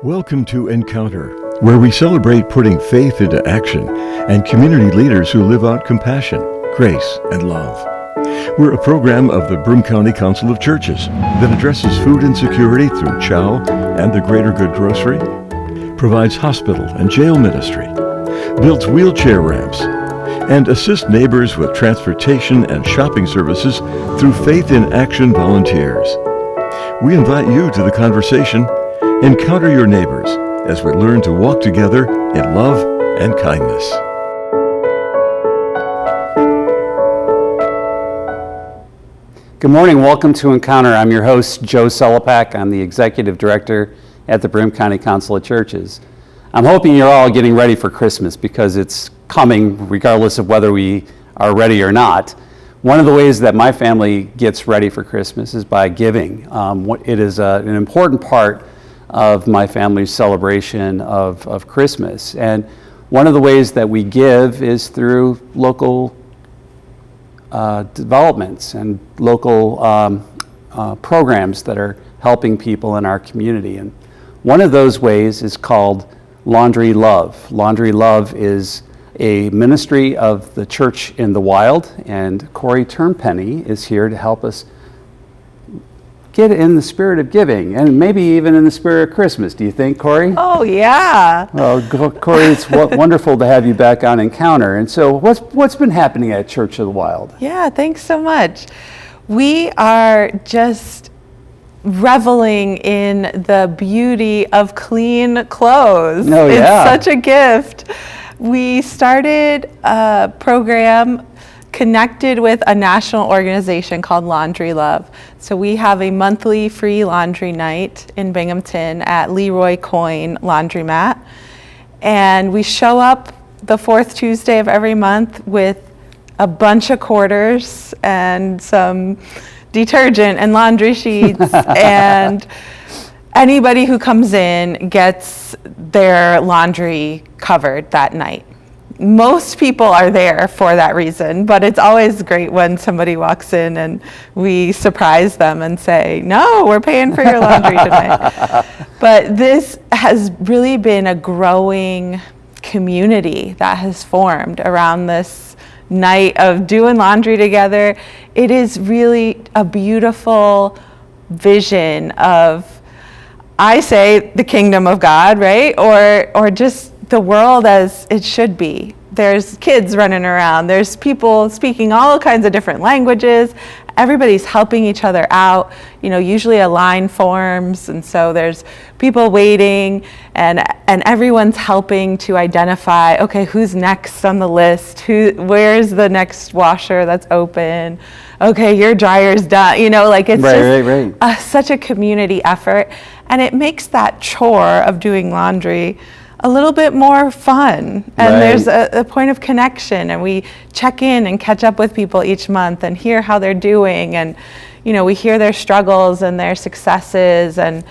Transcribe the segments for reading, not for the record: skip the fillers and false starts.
Welcome to Encounter, where we celebrate putting faith into action and community leaders who live out compassion, grace, and love. We're a program of the Broome County Council of Churches that addresses food insecurity through CHOW and the Greater Good Grocery, provides hospital and jail ministry, builds wheelchair ramps, and assists neighbors with transportation and shopping services through Faith in Action volunteers. We invite you to the conversation. Encounter your neighbors as we learn to walk together in love and kindness. Good morning, welcome to Encounter. I'm your host, Joe Sellepack. I'm the Executive Director at the Broome County Council of Churches. I'm hoping you're all getting ready for Christmas because it's coming regardless of whether we are ready or not. One of the ways that my family gets ready for Christmas is by giving. It is an important part of my family's celebration of Christmas. And one of the ways that we give is through local developments and local programs that are helping people in our community. And one of those ways is called Laundry Love. Laundry Love is a ministry of the Church in the Wild, and Corey Turnpenny is here to help us get in the spirit of giving, and maybe even in the spirit of Christmas. Do you think, Corey? Oh, yeah. Well, Corey, it's wonderful to have you back on Encounter. And so what's been happening at Church of the Wild? Yeah, thanks so much. We are just reveling in the beauty of clean clothes. Oh, yeah. It's such a gift. We started a program connected with a national organization called Laundry Love. So we have a monthly free laundry night in Binghamton at Leroy Coyne Laundromat. And we show up the fourth Tuesday of every month with a bunch of quarters and some detergent and laundry sheets. And anybody who comes in gets their laundry covered that night. Most people are there for that reason, but it's always great when somebody walks in and we surprise them and say, no, we're paying for your laundry tonight. But this has really been a growing community that has formed around this night of doing laundry together. It is really a beautiful vision of, I say, the kingdom of God, right? Or just the world as it should be. There's kids running around. There's people speaking all kinds of different languages. Everybody's helping each other out. You know, usually a line forms, and so there's people waiting, and everyone's helping to identify, okay, who's next on the list? Where's the next washer that's open? Okay, your dryer's done. You know, like it's right. Such a community effort, and it makes that chore of doing laundry a little bit more fun, and there's a point of connection, and we check in and catch up with people each month and hear how they're doing, and you know, we hear their struggles and their successes, and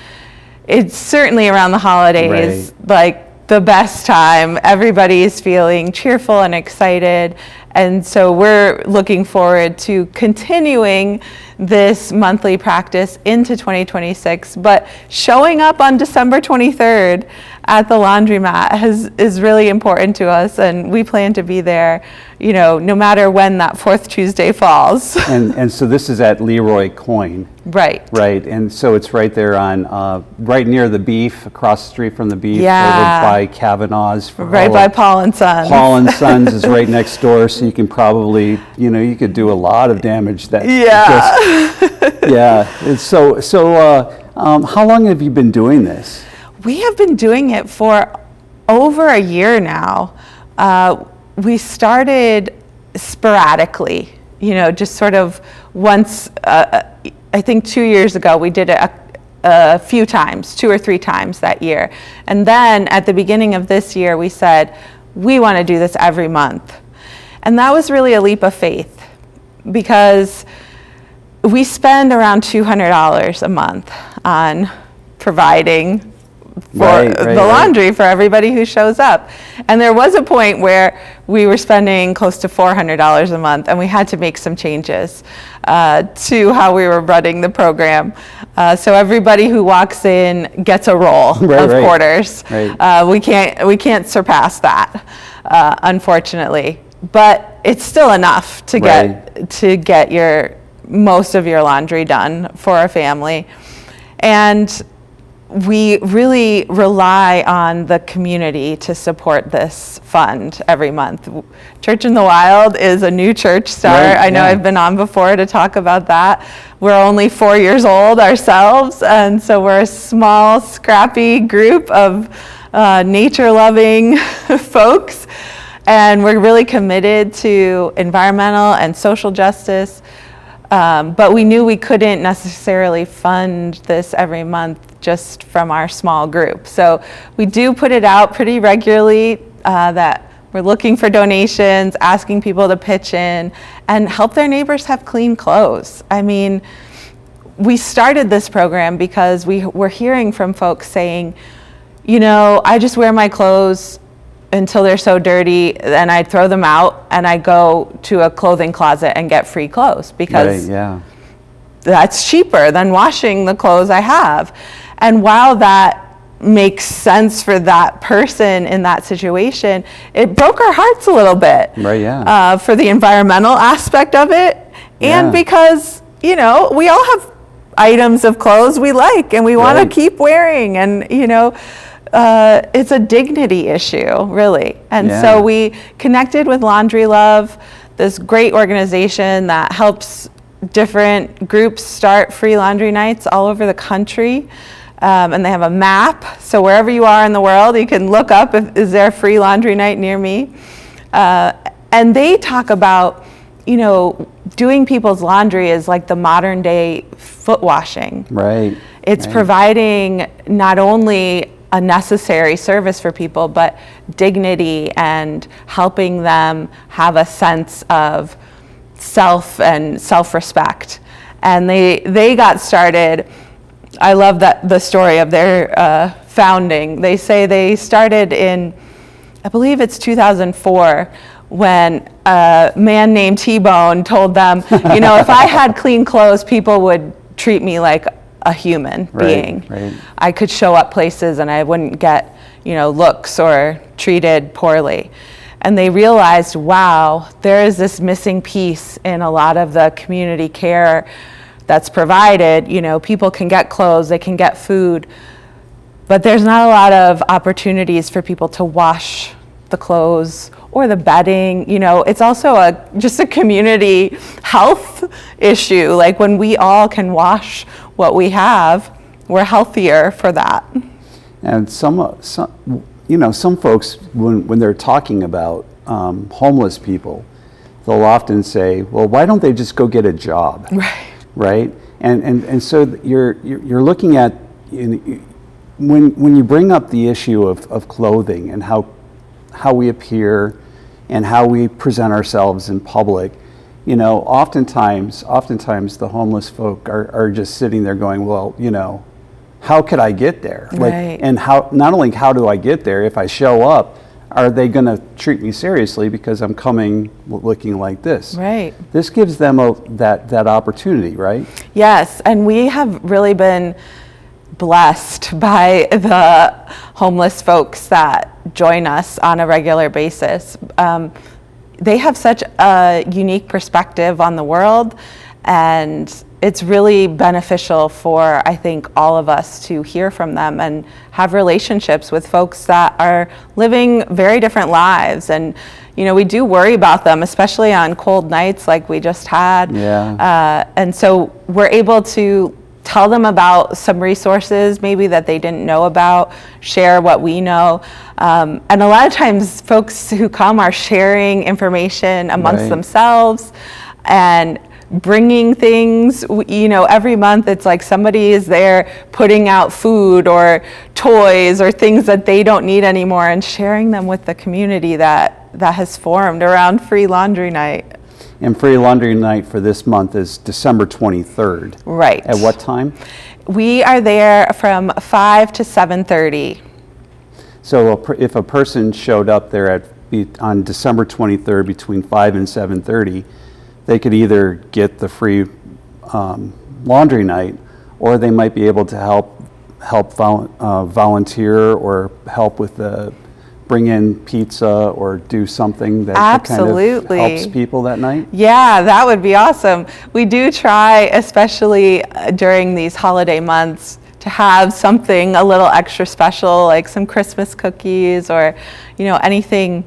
it's certainly around the holidays like the best time. Everybody's feeling cheerful and excited, and so we're looking forward to continuing this monthly practice into 2026, but showing up on December 23rd at the laundromat is really important to us, and we plan to be there, you know, no matter when that fourth Tuesday falls. And so this is at Leroy Coyne. Right. Right, and so it's right there on, right near the Beef, across the street from the Beef, over by Kavanaugh's. Right by Paul and Sons. Paul and Sons is right next door, so you can probably, you know, you could do a lot of damage. And so how long have you been doing this? We have been doing it for over a year now. We started sporadically, you know, just sort of once, I think 2 years ago, we did it a few times, 2 or 3 times that year. And then at the beginning of this year, we said, we want to do this every month. And that was really a leap of faith, because we spend around $200 a month on providing for the laundry for everybody who shows up. And there was a point where we were spending close to $400 a month, and we had to make some changes to how we were running the program. So everybody who walks in gets a roll of quarters. We can't surpass that, unfortunately. But it's still enough to get your most of your laundry done for a family. And we really rely on the community to support this fund every month. Church in the Wild is a new church start. I know I've been on before to talk about that. We're only 4 years old ourselves, and so we're a small, scrappy group of nature-loving folks, and we're really committed to environmental and social justice. But we knew we couldn't necessarily fund this every month just from our small group. So we do put it out pretty regularly that we're looking for donations, asking people to pitch in, and help their neighbors have clean clothes. I mean, we started this program because we were hearing from folks saying, you know, I just wear my clothes until they're so dirty, and I throw them out and I go to a clothing closet and get free clothes because that's cheaper than washing the clothes I have. And while that makes sense for that person in that situation, it broke our hearts a little bit for the environmental aspect of it, and because, you know, we all have items of clothes we like and we want to keep wearing, and, you know, it's a dignity issue, really. And so we connected with Laundry Love, this great organization that helps different groups start free laundry nights all over the country. And they have a map, so wherever you are in the world, you can look up is there a free laundry night near me. And they talk about, you know, doing people's laundry is like the modern day foot washing. It's providing not only a necessary service for people, but dignity and helping them have a sense of self and self-respect. And they got started. I love the story of their founding. They say they started in, I believe it's 2004, when a man named T-Bone told them, you know, if I had clean clothes, people would treat me like a human being. I could show up places and I wouldn't get, you know, looks or treated poorly. And they realized, wow, there is this missing piece in a lot of the community care that's provided. You know, people can get clothes, they can get food, but there's not a lot of opportunities for people to wash the clothes or the bedding. You know, it's also just a community health issue. Like when we all can wash what we have, we're healthier for that. And some folks, when they're talking about homeless people, they'll often say, well, why don't they just go get a job? Right? And so you're looking at, when you bring up the issue of clothing and how we appear and how we present ourselves in public, you know, oftentimes the homeless folk are just sitting there going, well, you know, how could I get there? And not only how do I get there, if I show up, are they going to treat me seriously because I'm coming looking like this? This gives them that opportunity, right? Yes, and we have really been blessed by the homeless folks that join us on a regular basis. They have such a unique perspective on the world, and it's really beneficial for, I think, all of us to hear from them and have relationships with folks that are living very different lives. And, you know, we do worry about them, especially on cold nights like we just had. And so we're able to tell them about some resources maybe that they didn't know about, share what we know. And a lot of times folks who come are sharing information amongst themselves and bringing things. You know, every month it's like somebody is there putting out food or toys or things that they don't need anymore and sharing them with the community that has formed around free laundry night. And free laundry night for this month is December 23rd. Right. At what time? We are there from 5 to 7:30. So if a person showed up there on December 23rd between 5 and 7:30, they could either get the free laundry night, or they might be able to help volunteer or help with bring in pizza or do something that Absolutely. kind of helps people that night? Yeah, that would be awesome. We do try, especially during these holiday months, to have something a little extra special, like some Christmas cookies or, anything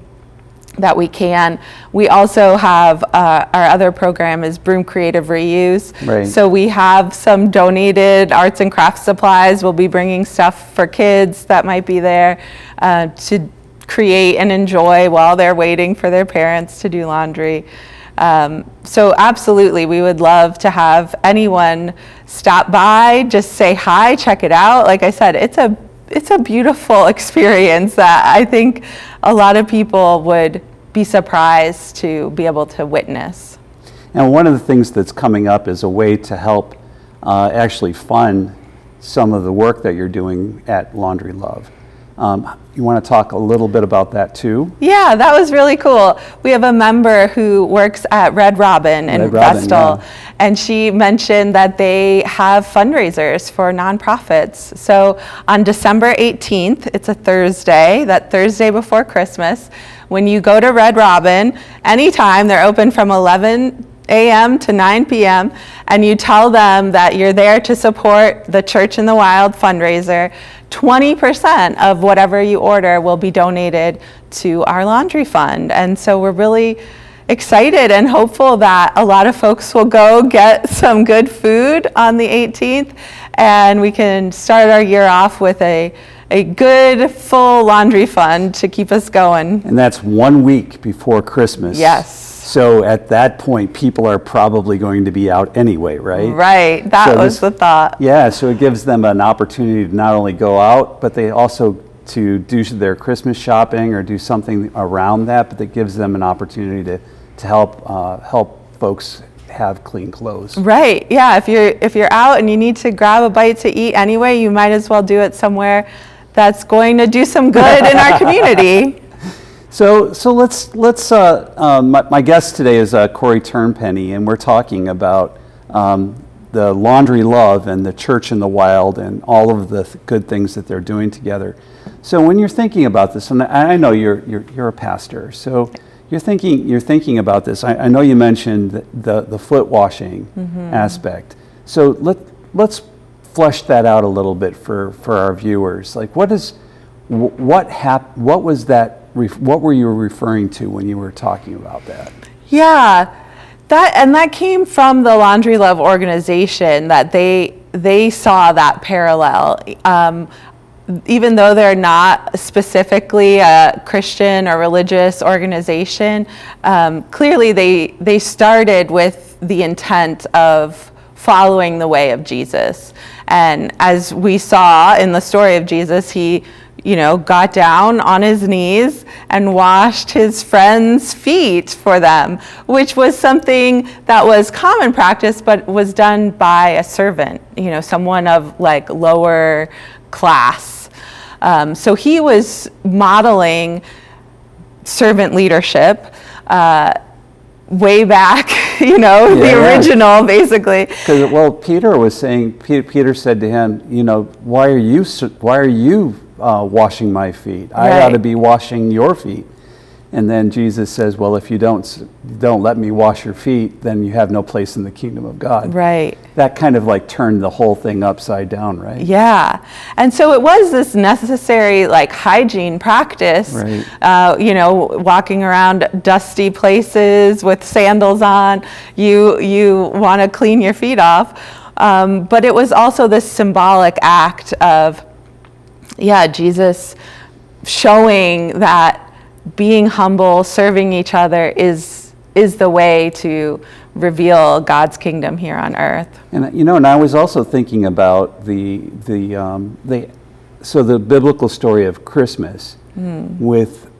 that we can. We also have our other program is Broom Creative Reuse. Right. So we have some donated arts and crafts supplies. We'll be bringing stuff for kids that might be there to create and enjoy while they're waiting for their parents to do laundry. So absolutely, we would love to have anyone stop by, just say hi, check it out. Like I said, it's a beautiful experience that I think a lot of people would be surprised to be able to witness. And one of the things that's coming up is a way to help actually fund some of the work that you're doing at Laundry Love. You want to talk a little bit about that too? Yeah, that was really cool. We have a member who works at Red Robin in Vestal, and she mentioned that they have fundraisers for nonprofits. So on December 18th, it's a Thursday, that Thursday before Christmas, when you go to Red Robin, anytime, they're open from 11 a.m. to 9 p.m., and you tell them that you're there to support the Church in the Wild fundraiser, 20% of whatever you order will be donated to our laundry fund. And so we're really excited and hopeful that a lot of folks will go get some good food on the 18th, and we can start our year off with a good full laundry fund to keep us going. And that's 1 week before Christmas. Yes. So at that point, people are probably going to be out anyway, right? Right, that was the thought. Yeah, so it gives them an opportunity to not only go out, but they also to do their Christmas shopping or do something around that, but that gives them an opportunity to help folks have clean clothes. Right, yeah, if you're out and you need to grab a bite to eat anyway, you might as well do it somewhere that's going to do some good in our community. So let's my guest today is Corey Turnpenny, and we're talking about the Laundry Love and the Church in the Wild and all of the good things that they're doing together. So when you're thinking about this, and I know you're a pastor, so you're thinking about this. I know you mentioned the foot washing aspect. So let's flesh that out a little bit for our viewers. Like what were you referring to when you were talking about that? Yeah, that came from the Laundry Love organization, that they saw that parallel. Even though they're not specifically a Christian or religious organization, clearly they started with the intent of following the way of Jesus. And as we saw in the story of Jesus, he got down on his knees and washed his friends' feet for them, which was something that was common practice, but was done by a servant, someone of like lower class. So he was modeling servant leadership way back, the original, basically. Because Peter was saying, Peter said to him, why are you washing my feet? I ought to be washing your feet. And then Jesus says, well, if you don't let me wash your feet, then you have no place in the kingdom of God. Right. That kind of like turned the whole thing upside down, right? Yeah. And so it was this necessary like hygiene practice, right. Walking around dusty places with sandals on, you want to clean your feet off. But it was also this symbolic act of, Jesus showing that being humble, serving each other is the way to reveal God's kingdom here on earth. And and I was also thinking about the biblical story of Christmas with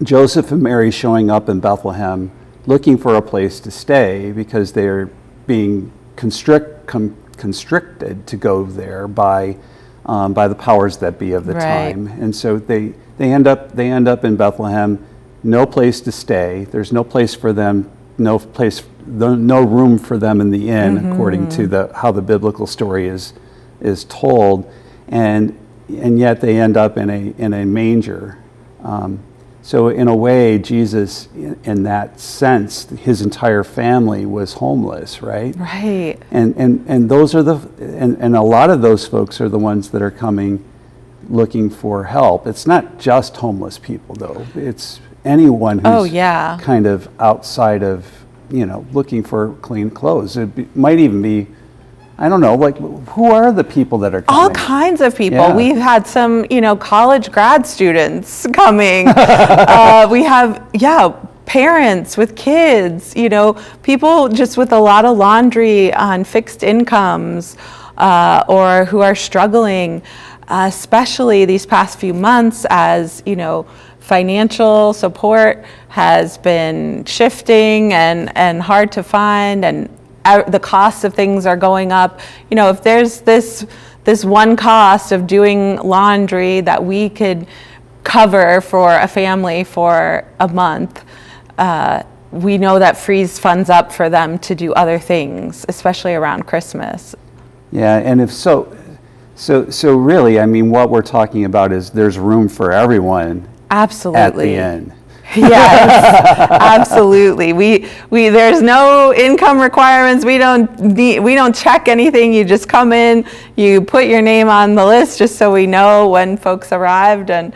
Joseph and Mary showing up in Bethlehem looking for a place to stay because they're being constricted to go there by the powers that be of the time, and so they end up in Bethlehem, no place to stay. There's no place for them, no room for them in the inn, according to how the biblical story is told, and yet they end up in a manger. So in a way, Jesus, in that sense, his entire family was homeless, right? Right. And those are and a lot of those folks are the ones that are coming looking for help. It's not just homeless people, though. It's anyone who's kind of outside of, looking for clean clothes. Might even be, I don't know, like, who are the people that are coming? All kinds of people. Yeah. We've had some, college grad students coming. We have, parents with kids, people just with a lot of laundry on fixed incomes, or who are struggling, especially these past few months as, financial support has been shifting and hard to find, and the costs of things are going up. If there's this one cost of doing laundry that we could cover for a family for a month, we know that frees funds up for them to do other things, especially around Christmas. Yeah, and if so really, I mean, what we're talking about is there's room for everyone. Absolutely. At the end. Yes, absolutely. We there's no income requirements. We don't check anything. You just come in, you put your name on the list just so we know when folks arrived, and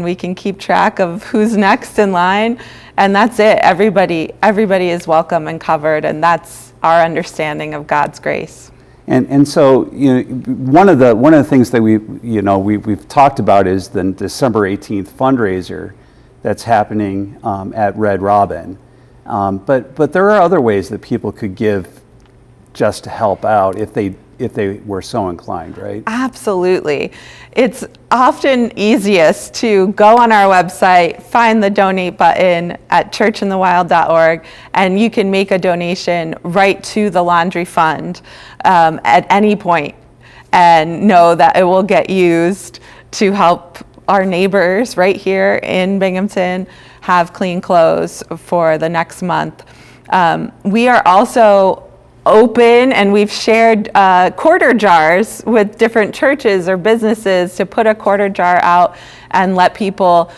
we can keep track of who's next in line, and that's it. Everybody is welcome and covered, and that's our understanding of God's grace. And so, one of the things that we've talked about is the December 18th fundraiser that's happening at Red Robin, but there are other ways that people could give just to help out if they were so inclined, right? Absolutely. It's often easiest to go on our website, find the donate button at churchinthewild.org, and you can make a donation right to the laundry fund at any point, and know that it will get used to help our neighbors right here in Binghamton have clean clothes for the next month. We are also open, and we've shared quarter jars with different churches or businesses to put a quarter jar out and let people,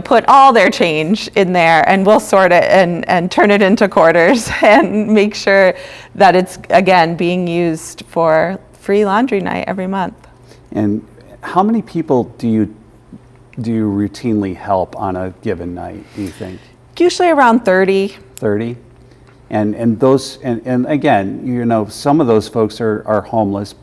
put all their change in there, and we'll sort it and turn it into quarters and make sure that it's, again, being used for free laundry night every month. And how many people do you routinely help on a given night, do you think? Usually around 30. 30? And those, and again, some of those folks are homeless,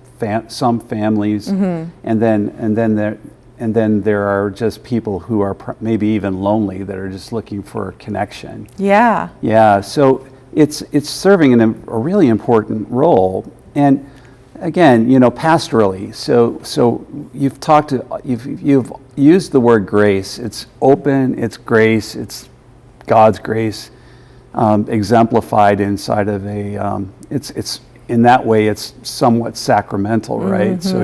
some families, and then there are just people who are maybe even lonely that are just looking for a connection. Yeah. Yeah. So it's serving a really important role, and again, pastorally. So you've used the word grace. It's open. It's grace. It's God's grace. Exemplified inside of it's in that way it's somewhat sacramental, right? So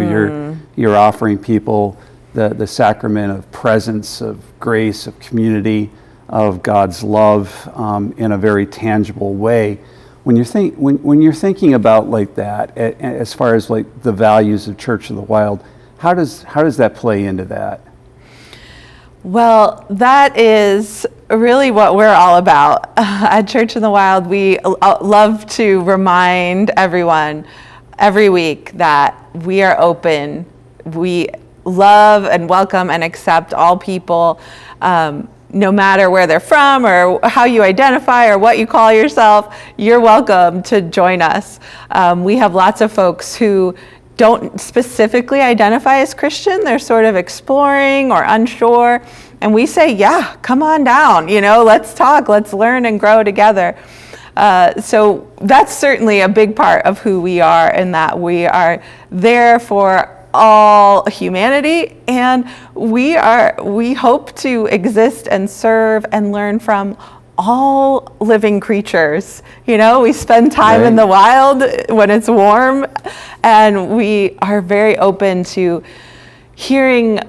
you're offering people the sacrament of presence, of grace, of community, of God's love in a very tangible way. When you're thinking about like that, as far as like the values of Church of the Wild, how does that play into that? Well, that is really what we're all about. At Church in the Wild, we love to remind everyone every week that we are open. We love and welcome and accept all people, no matter where they're from or how you identify or what you call yourself. You're welcome to join us. We have lots of folks who don't specifically identify as Christian. They're sort of exploring or unsure. And we say, yeah, come on down, let's talk, let's learn and grow together. So that's certainly a big part of who we are, in that we are there for all humanity, and we hope to exist and serve and learn from all living creatures. We spend time in the wild when it's warm, and we are very open to hearing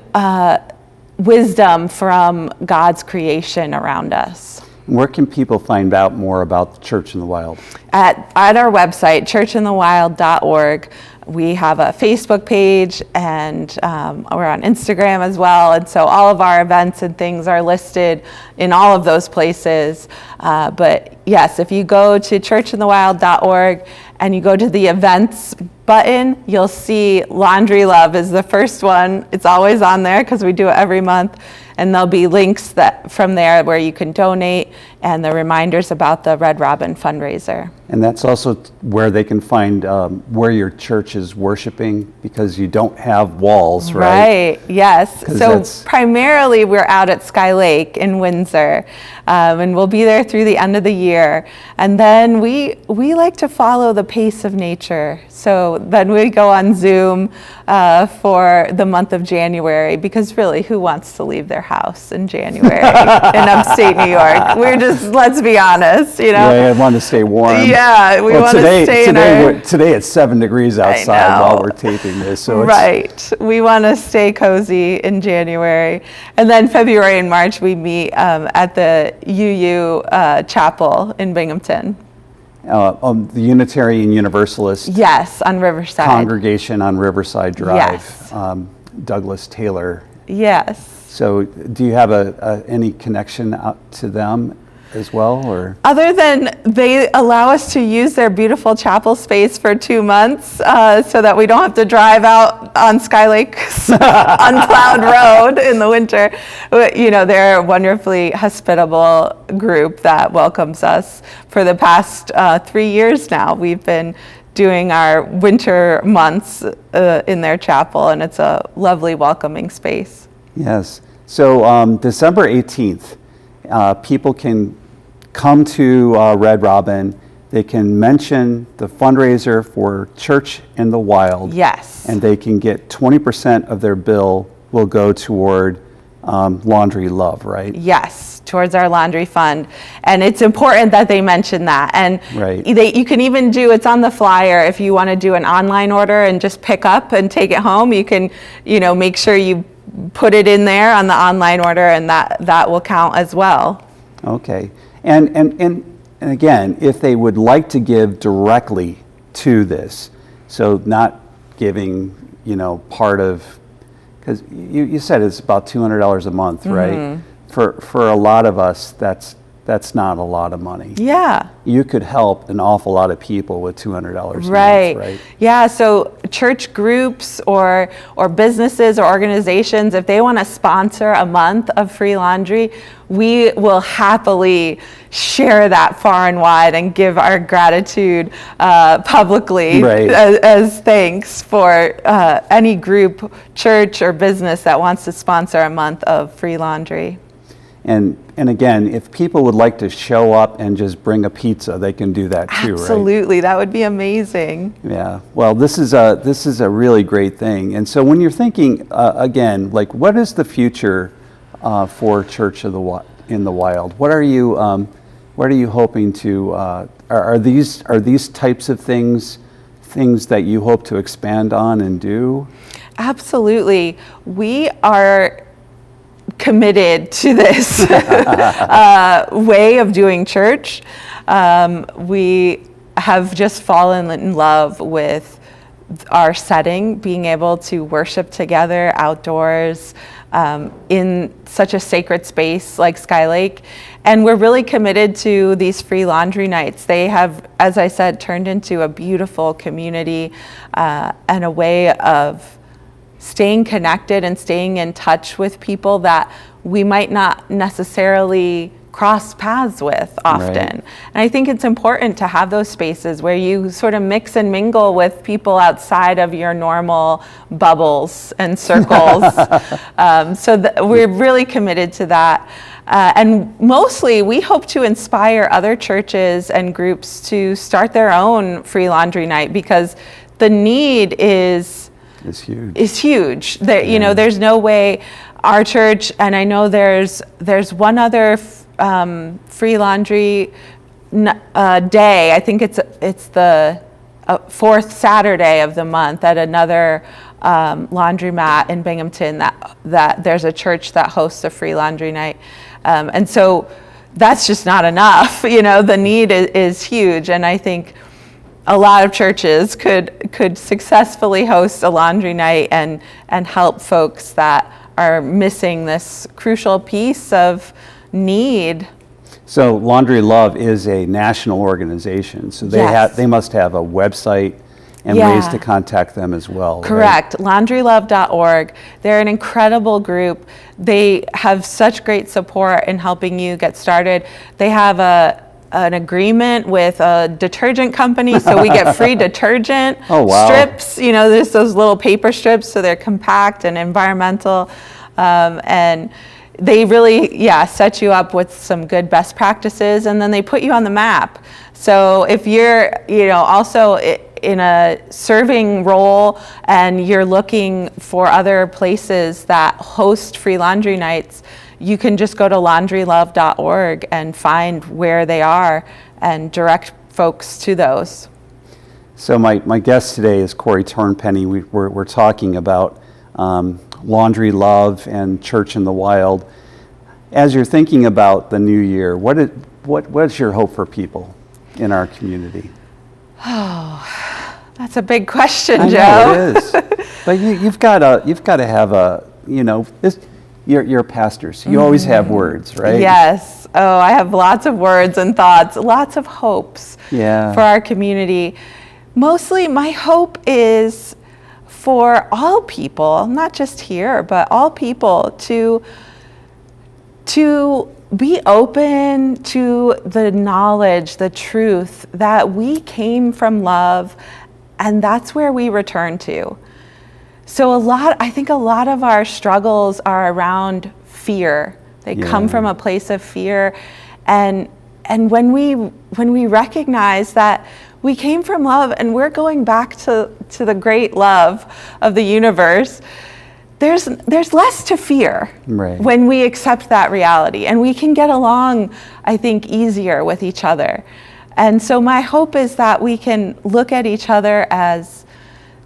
wisdom from God's creation around us. Where can people find out more about the Church in the Wild? At our website, churchinthewild.org. We have a Facebook page, and we're on Instagram as well. And so all of our events and things are listed in all of those places. But yes, if you go to churchinthewild.org and you go to the events button, you'll see Laundry Love is the first one. It's always on there because we do it every month. And there'll be links from there where you can donate, and the reminders about the Red Robin fundraiser. And that's also right they can find where your church is worshiping, because you don't have walls, right? Right, yes. So primarily we're out at Sky Lake in Windsor, and we'll be there through the end of the year. And then we like to follow the pace of nature. So then we go on Zoom for the month of January, because really, who wants to leave their house in January in upstate New York? We're just, let's be honest, Yeah, I want to stay warm. Yeah, we want to stay today it's 7 degrees outside while we're taping this. So we want to stay cozy in January. And then February and March we meet at the UU Chapel in Binghamton. The Unitarian Universalist Yes, on Riverside. Congregation on Riverside Drive. Yes. Douglas Taylor. Yes. So do you have any connection out to them as well, or? Other than they allow us to use their beautiful chapel space for 2 months, so that we don't have to drive out on Sky Lake's unplowed road in the winter. They're a wonderfully hospitable group that welcomes us. For the past 3 years now, we've been doing our winter months in their chapel, and it's a lovely, welcoming space. Yes. So December 18th, people can come to Red Robin. They can mention the fundraiser for Church in the Wild. Yes. And they can get 20% of their bill will go toward Laundry Love, right? Yes, towards our laundry fund. And it's important that they mention that. And you can even it's on the flyer, if you want to do an online order and just pick up and take it home, you can, make sure you put it in there on the online order, and that will count as well. Okay. And again, if they would like to give directly to this, so not giving, part of, because you said it's about $200 a month, right? For a lot of us, that's not a lot of money. Yeah. You could help an awful lot of people with $200 a month, right? Yeah, so church groups or businesses or organizations, if they want to sponsor a month of free laundry, we will happily share that far and wide and give our gratitude publicly as thanks for any group, church, or business that wants to sponsor a month of free laundry. And again, if people would like to show up and just bring a pizza, they can do that too, right? Absolutely, that would be amazing. Yeah. Well, this is a really great thing. And so when you're thinking again, like, what is the future for Church in the Wild? What are you hoping to? Are these types of things that you hope to expand on and do? Absolutely. We are committed to this way of doing church. We have just fallen in love with our setting, being able to worship together outdoors in such a sacred space like Sky Lake. And we're really committed to these free laundry nights. They have, as I said, turned into a beautiful community and a way of staying connected and staying in touch with people that we might not necessarily cross paths with often. And I think it's important to have those spaces where you sort of mix and mingle with people outside of your normal bubbles and circles. We're really committed to that. And mostly we hope to inspire other churches and groups to start their own free laundry night, because the need is huge. There's no way our church, and I know there's one other free laundry day. I think it's the fourth Saturday of the month at another laundromat in Binghamton that there's a church that hosts a free laundry night. And so that's just not enough. The need is huge. And I think a lot of churches could successfully host a laundry night and help folks that are missing this crucial piece of need. So Laundry Love is a national organization, so they must have a website and ways to contact them as well. Correct. Right? LaundryLove.org. They're an incredible group. They have such great support in helping you get started. They have an agreement with a detergent company, so we get free detergent strips. There's those little paper strips, so they're compact and environmental, and they really, set you up with some good best practices, and then they put you on the map. So if you're, also in a serving role and you're looking for other places that host free laundry nights, you can just go to laundrylove.org and find where they are and direct folks to those. So my guest today is Corey Turnpenny. We're talking about Laundry Love and Church in the Wild. As you're thinking about the new year, what's your hope for people in our community? Oh, that's a big question, Joe. I know it is. But you've got to have you're a pastor, so you always have words, right? Yes. Oh, I have lots of words and thoughts, lots of hopes for our community. Mostly my hope is for all people, not just here, but all people to be open to the knowledge, the truth that we came from love, and that's where we return to. So I think a lot of our struggles are around fear. They come from a place of fear, and when we recognize that we came from love and we're going back to the great love of the universe, there's less to fear when we accept that reality, and we can get along, I think, easier with each other. And so my hope is that we can look at each other as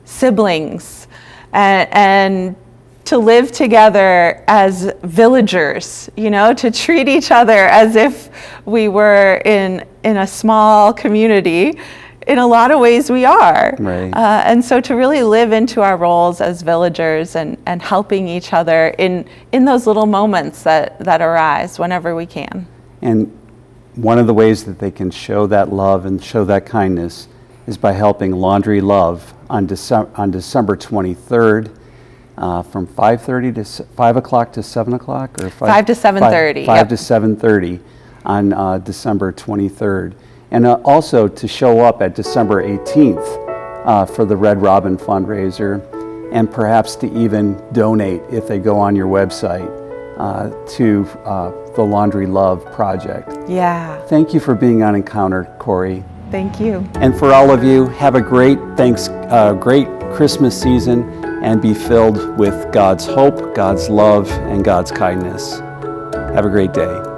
siblings and to live together as villagers, to treat each other as if we were in a small community. In a lot of ways we are. Right. And so to really live into our roles as villagers and helping each other in those little moments that arise whenever we can. And one of the ways that they can show that love and show that kindness is by helping Laundry Love on December 23rd from 5:30 to 5 o'clock to 7 o'clock? Or 5 to 7:30. 5 to 7:30 on December 23rd. And also to show up at December 18th for the Red Robin fundraiser, and perhaps to even donate if they go on your website to the Laundry Love Project. Yeah. Thank you for being on Encounter, Corey. Thank you. And for all of you, have a great Christmas season, and be filled with God's hope, God's love, and God's kindness. Have a great day.